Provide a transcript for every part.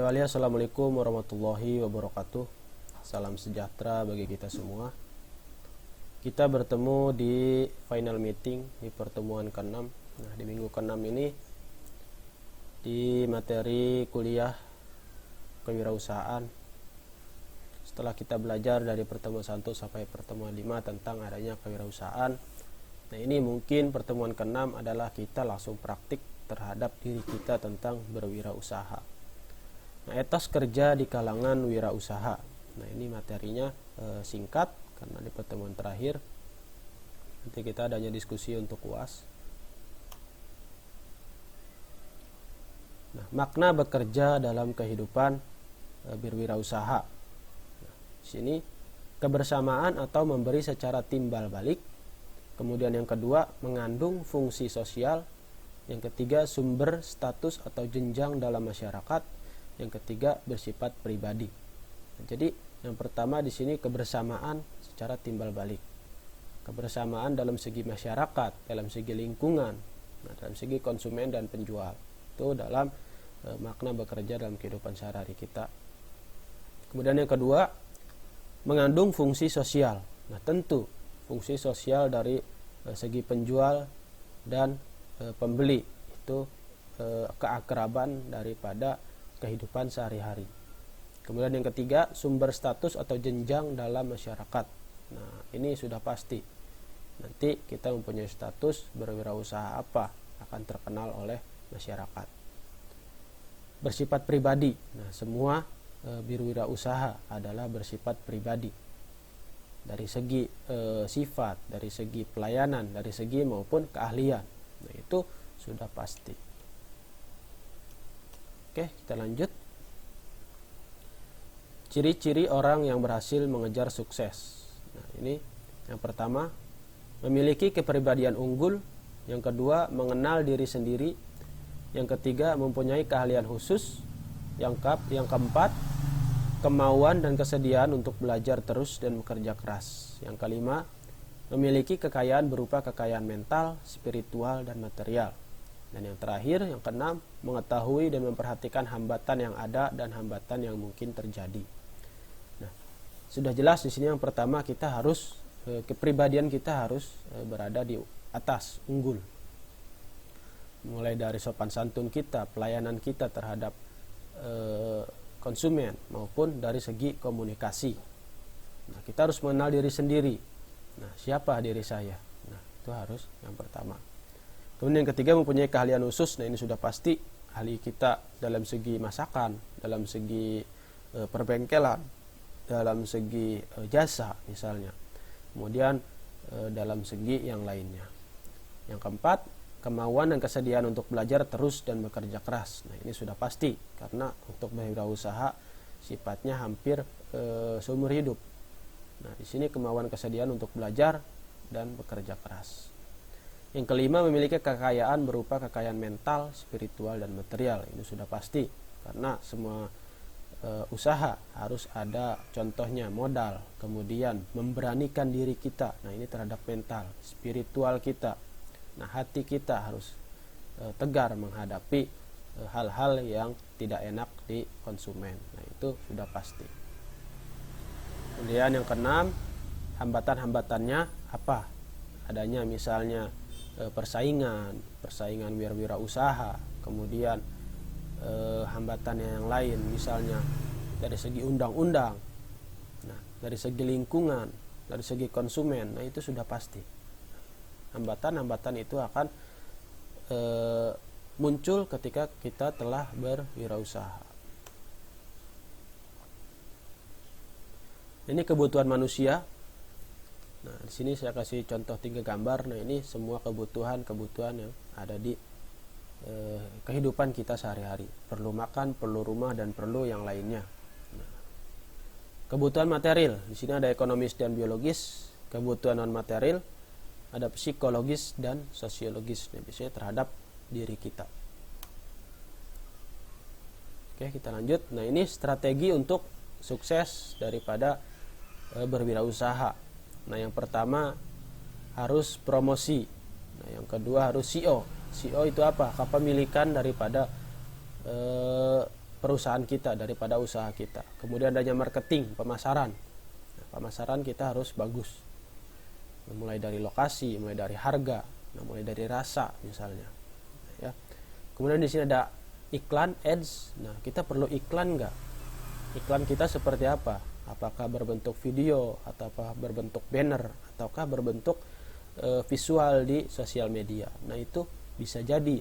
awali, assalamualaikum warahmatullahi wabarakatuh. Salam sejahtera bagi kita semua. Kita bertemu di final meeting di pertemuan ke-6. Nah, di minggu ke-6 ini di materi kuliah kewirausahaan. Setelah kita belajar dari pertemuan 1 sampai pertemuan 5 tentang adanya kewirausahaan. Nah, ini mungkin pertemuan ke-6 adalah kita langsung praktik terhadap diri kita tentang berwirausaha. Nah, etos kerja di kalangan wirausaha. Nah, ini materinya singkat karena di pertemuan terakhir nanti kita adanya diskusi untuk UAS. Nah, makna bekerja dalam kehidupan berwirausaha. Nah, di sini kebersamaan atau memberi secara timbal balik. Kemudian yang kedua, mengandung fungsi sosial. Yang ketiga, sumber status atau jenjang dalam masyarakat. Yang ketiga, bersifat pribadi. Nah, jadi yang pertama di sini kebersamaan secara timbal balik. Kebersamaan dalam segi masyarakat, dalam segi lingkungan, nah, dalam segi konsumen dan penjual. Itu dalam makna bekerja dalam kehidupan sehari-hari kita. Kemudian yang kedua, mengandung fungsi sosial. Nah, tentu fungsi sosial dari segi penjual dan pembeli itu keakraban daripada kehidupan sehari-hari. Kemudian yang ketiga, sumber status atau jenjang dalam masyarakat. Nah, ini sudah pasti. Nanti kita mempunyai status berwirausaha apa akan terkenal oleh masyarakat. Bersifat pribadi. Nah, semua berwirausaha adalah bersifat pribadi. Dari segi sifat, dari segi pelayanan, dari segi maupun keahlian. Nah, itu sudah pasti. Oke, kita lanjut. Ciri-ciri orang yang berhasil mengejar sukses. Nah, ini yang pertama, memiliki kepribadian unggul. Yang kedua, mengenal diri sendiri. Yang ketiga, mempunyai keahlian khusus. Yang keempat, kemauan dan kesediaan untuk belajar terus dan bekerja keras. Yang kelima, memiliki kekayaan berupa kekayaan mental, spiritual, dan material. Dan yang terakhir, yang keenam, mengetahui dan memperhatikan hambatan yang ada dan hambatan yang mungkin terjadi. Nah, sudah jelas di sini yang pertama kita harus kepribadian kita harus berada di atas, unggul. Mulai dari sopan santun kita, pelayanan kita terhadap konsumen maupun dari segi komunikasi. Nah, kita harus mengenal diri sendiri. Nah, siapa diri saya? Nah, itu harus yang pertama. Kemudian yang ketiga, mempunyai keahlian khusus. Nah, ini sudah pasti ahli kita dalam segi masakan, dalam segi perbengkelan, dalam segi jasa misalnya. Kemudian dalam segi yang lainnya. Yang keempat, kemauan dan kesediaan untuk belajar terus dan bekerja keras. Nah, ini sudah pasti karena untuk berwirausaha sifatnya hampir seumur hidup. Nah, di sini kemauan kesediaan untuk belajar dan bekerja keras. Yang kelima, memiliki kekayaan berupa kekayaan mental, spiritual, dan material. Ini sudah pasti karena semua usaha harus ada contohnya modal, kemudian memberanikan diri kita. Nah, ini terhadap mental, spiritual kita. Nah, hati kita harus tegar menghadapi hal-hal yang tidak enak di konsumen. Nah, itu sudah pasti. Kemudian yang keenam, hambatan-hambatannya apa? Adanya misalnya persaingan wirausaha, kemudian hambatan yang lain misalnya dari segi undang-undang, nah, dari segi lingkungan, dari segi konsumen. Nah, itu sudah pasti. Hambatan-hambatan itu akan muncul ketika kita telah berwirausaha. Ini kebutuhan manusia. Nah, di sini saya kasih contoh 3 gambar. Nah, ini semua kebutuhan yang ada di kehidupan kita sehari-hari. Perlu makan, perlu rumah, dan perlu yang lainnya. Nah, kebutuhan material. Di sini ada ekonomis dan biologis. Kebutuhan non material ada psikologis dan sosiologis. Nah, biasanya terhadap diri kita. Oke, kita lanjut. Nah, ini strategi untuk sukses daripada berwirausaha. Nah, yang pertama harus promosi. Nah, yang kedua harus CEO. CEO itu apa? Kepemilikan daripada perusahaan kita, daripada usaha kita. Kemudian adanya marketing, pemasaran. Nah, pemasaran kita harus bagus. Mulai dari lokasi, mulai dari harga, mulai dari rasa misalnya. Ya. Kemudian di sini ada iklan, ads. Nah, kita perlu iklan nggak? Iklan kita seperti apa? Apakah berbentuk video, ataukah berbentuk banner, ataukah berbentuk visual di sosial media? Nah, itu bisa jadi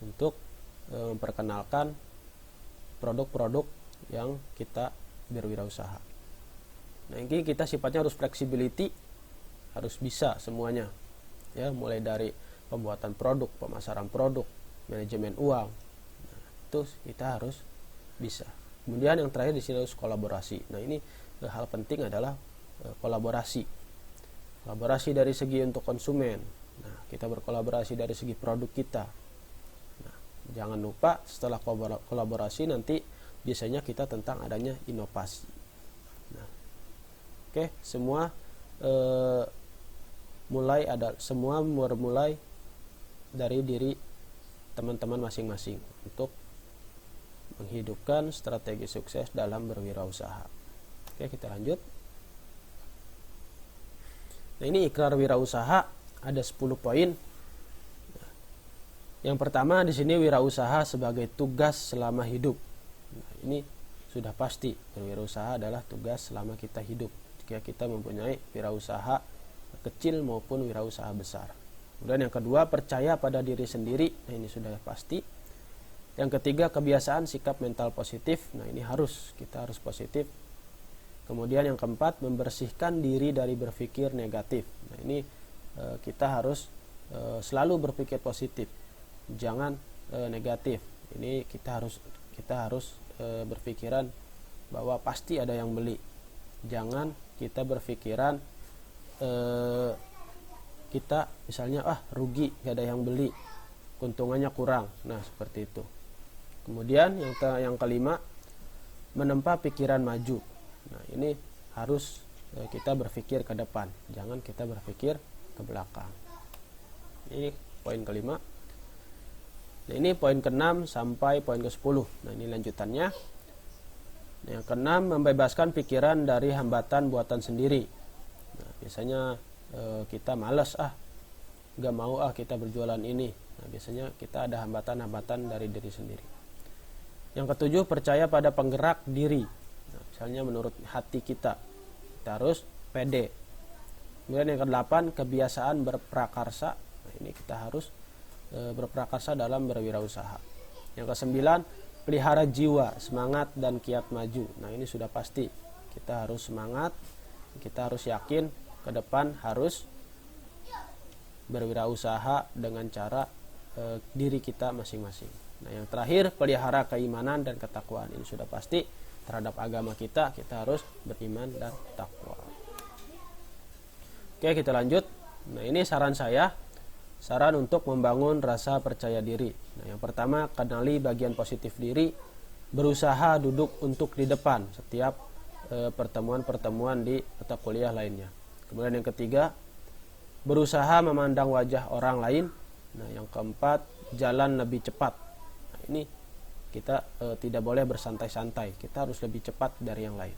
untuk memperkenalkan produk-produk yang kita berwirausaha. Nah, ini kita sifatnya harus flexibility, harus bisa semuanya. Ya, mulai dari pembuatan produk, pemasaran produk, manajemen uang. Nah, itu kita harus bisa. Kemudian yang terakhir di sini harus kolaborasi. Nah, ini hal penting adalah kolaborasi. Kolaborasi dari segi untuk konsumen. Nah, kita berkolaborasi dari segi produk kita. Nah, jangan lupa setelah kolaborasi nanti biasanya kita tentang adanya inovasi. Nah, oke, semua bermulai dari diri teman-teman masing-masing untuk menghidupkan strategi sukses dalam berwirausaha. Oke, kita lanjut. Nah, ini ikrar wirausaha ada 10 poin. Yang pertama di sini wirausaha sebagai tugas selama hidup. Nah, ini sudah pasti berwirausaha adalah tugas selama kita hidup. Jika kita mempunyai wirausaha kecil maupun wirausaha besar. Kemudian yang kedua, percaya pada diri sendiri. Nah, ini sudah pasti. Yang ketiga, kebiasaan sikap mental positif. Nah, ini kita harus positif. Kemudian yang keempat, membersihkan diri dari berpikir negatif. Nah, ini kita harus selalu berpikir positif, jangan negatif. Ini kita harus berpikiran bahwa pasti ada yang beli. Jangan kita berpikiran kita misalnya rugi, gak ada yang beli, keuntungannya kurang. Nah, seperti itu. Kemudian yang kelima, menempa pikiran maju. Nah, ini harus kita berpikir ke depan, jangan kita berpikir ke belakang. Ini poin kelima. Nah, ini poin ke-6 sampai poin ke-10. Nah, ini lanjutannya. Nah, yang ke-6, membebaskan pikiran dari hambatan buatan sendiri. Nah, biasanya kita malas, gak mau kita berjualan ini. Nah, biasanya kita ada hambatan-hambatan dari diri sendiri. Yang ke-7, percaya pada penggerak diri. Nah, misalnya menurut hati kita harus pede. Kemudian yang ke-8, kebiasaan berprakarsa. Nah, ini kita harus berprakarsa dalam berwirausaha. Yang ke-9, pelihara jiwa, semangat dan kiat maju. Nah, ini sudah pasti. Kita harus semangat, kita harus yakin ke depan harus berwirausaha dengan cara diri kita masing-masing. Nah, yang terakhir, pelihara keimanan dan ketakwaan. Ini sudah pasti terhadap agama kita harus beriman dan takwa. Oke, kita lanjut. Nah, ini saran saya, saran untuk membangun rasa percaya diri. Nah, yang pertama, kenali bagian positif diri, berusaha duduk untuk di depan setiap pertemuan-pertemuan di mata kuliah lainnya. Kemudian yang ketiga, berusaha memandang wajah orang lain. Nah, yang keempat, jalan lebih cepat. Nah, ini kita tidak boleh bersantai-santai, kita harus lebih cepat dari yang lain.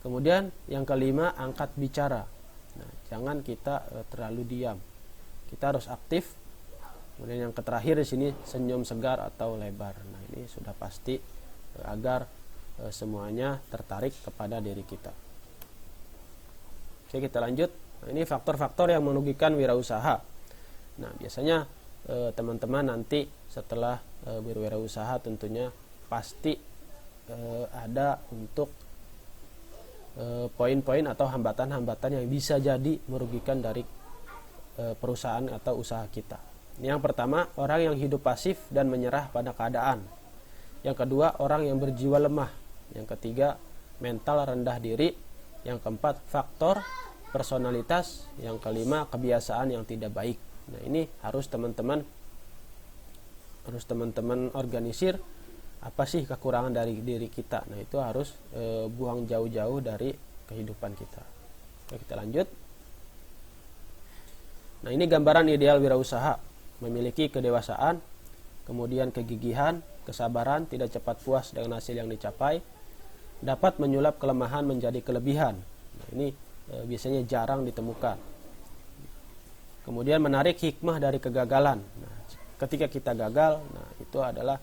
Kemudian yang kelima, angkat bicara. Nah, jangan kita terlalu diam, kita harus aktif. Kemudian yang terakhir di sini, senyum segar atau lebar. Nah, ini sudah pasti agar semuanya tertarik kepada diri kita. Oke, kita lanjut. Nah, ini faktor-faktor yang merugikan wirausaha. Nah, biasanya teman-teman nanti setelah berwirausaha tentunya pasti ada untuk poin-poin atau hambatan-hambatan yang bisa jadi merugikan dari perusahaan atau usaha kita. Yang pertama, orang yang hidup pasif dan menyerah pada keadaan. Yang kedua, orang yang berjiwa lemah. Yang ketiga, mental rendah diri. Yang keempat, faktor personalitas. Yang kelima, kebiasaan yang tidak baik. Nah, ini harus teman-teman organisir apa sih kekurangan dari diri kita. Nah, itu harus buang jauh-jauh dari kehidupan kita. Oke, kita lanjut. Nah, ini gambaran ideal wirausaha. Memiliki kedewasaan, kemudian kegigihan, kesabaran, tidak cepat puas dengan hasil yang dicapai, dapat menyulap kelemahan menjadi kelebihan. Nah, ini biasanya jarang ditemukan. Kemudian menarik hikmah dari kegagalan. Nah, ketika kita gagal, nah itu adalah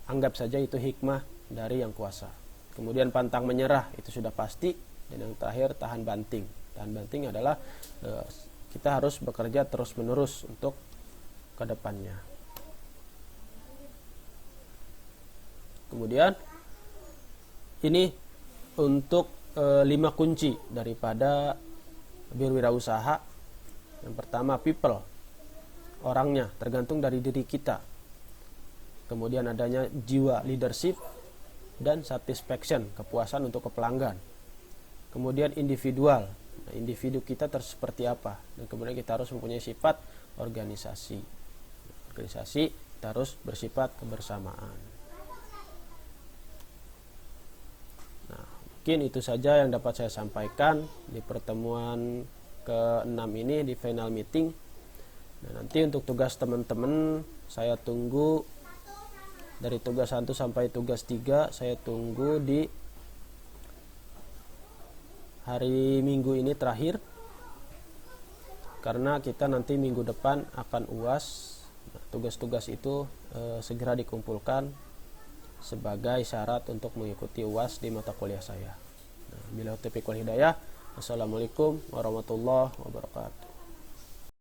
anggap saja itu hikmah dari yang kuasa. Kemudian pantang menyerah, itu sudah pasti. Dan yang terakhir tahan banting. Tahan banting adalah kita harus bekerja terus menerus untuk ke depannya. Kemudian ini untuk 5 kunci daripada berwirausaha. Yang pertama, people, orangnya, tergantung dari diri kita. Kemudian adanya jiwa leadership dan satisfaction, kepuasan untuk pelanggan. Kemudian individual, nah, individu kita seperti apa, dan kemudian kita harus mempunyai sifat organisasi. Organisasi kita harus bersifat kebersamaan. Nah, mungkin itu saja yang dapat saya sampaikan di pertemuan ke-6 ini, di final meeting. Nah, nanti untuk tugas teman-teman saya tunggu dari tugas 1 sampai tugas 3, saya tunggu di hari Minggu ini terakhir, karena kita nanti minggu depan akan UAS. Nah, tugas-tugas itu segera dikumpulkan sebagai syarat untuk mengikuti UAS di mata kuliah saya. Nah, bila taufiq wal hidayah. Assalamualaikum warahmatullahi wabarakatuh.